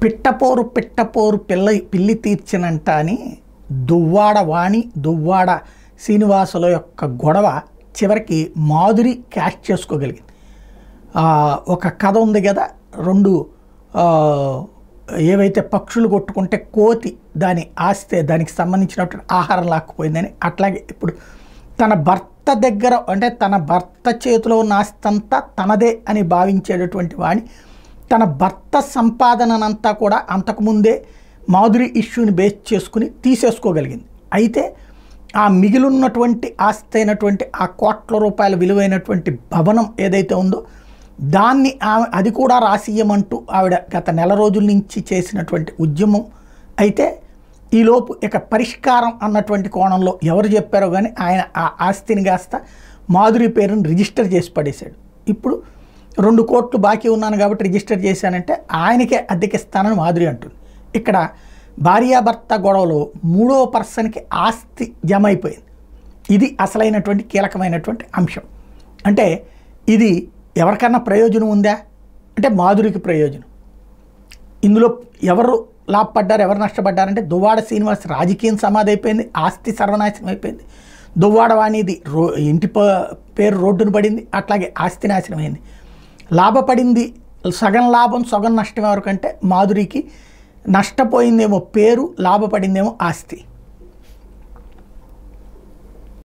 పిట్టపోరు పిట్టపోరు పిల్లి తీర్చినంట అని దువ్వాడ వాణి దువ్వాడ శ్రీనివాసుల యొక్క గొడవ చివరికి మాధురి క్యాష్ చేసుకోగలిగింది. ఒక కథ ఉంది కదా, రెండు ఏవైతే పక్షులు కొట్టుకుంటే కోతి దాని ఆస్తే దానికి సంబంధించినటువంటి ఆహారం లాక్కుపోయిందని, అట్లాగే ఇప్పుడు తన భర్త దగ్గర అంటే తన భర్త చేతిలో ఉన్న ఆస్తి అంతా తనదే అని భావించేటటువంటి వాణి తన భర్త సంపాదనంతా కూడా అంతకుముందే మాధురి ఇష్యూని బేస్ చేసుకుని తీసేసుకోగలిగింది. అయితే ఆ మిగిలినటువంటి ఆస్తి అయినటువంటి ఆ కోట్ల రూపాయల విలువైనటువంటి భవనం ఏదైతే ఉందో దాన్ని అది కూడా రాసియమంటూ ఆవిడ గత నెల రోజుల నుంచి చేసినటువంటి ఉద్యమం అయితే ఈలోపు ఇక పరిష్కారం అన్నటువంటి కోణంలో ఎవరు చెప్పారో కానీ ఆయన ఆ ఆస్తిని కాస్త మాధురి పేరుని రిజిస్టర్ చేసి పడేశాడు. ఇప్పుడు 2 కోట్లు బాకీ ఉన్నాను కాబట్టి రిజిస్టర్ చేశానంటే ఆయనకే అద్దెకిస్తానని మాధురి అంటుంది. ఇక్కడ భార్యాభర్త గొడవలో 3వ పర్సన్కి ఆస్తి జమ అయిపోయింది. ఇది అసలైనటువంటి కీలకమైనటువంటి అంశం. అంటే ఇది ఎవరికన్నా ప్రయోజనం ఉందా అంటే మాధురికి ప్రయోజనం. ఇందులో ఎవరు లాభపడ్డారు ఎవరు నష్టపడ్డారంటే దువ్వాడ శ్రీనివాస్ రాజకీయం సమాధి అయిపోయింది, ఆస్తి సర్వనాశనం అయిపోయింది. దువ్వాడ వాణిది ఇంటి పేరు రోడ్డును పడింది, అట్లాగే ఆస్తి నాశనం అయింది. లాభపడింది సగం లాభం సగం నష్టం ఎవరికంటే మాధురికి నష్టపోయిందేమో పేరు, లాభపడిందేమో ఆస్తి.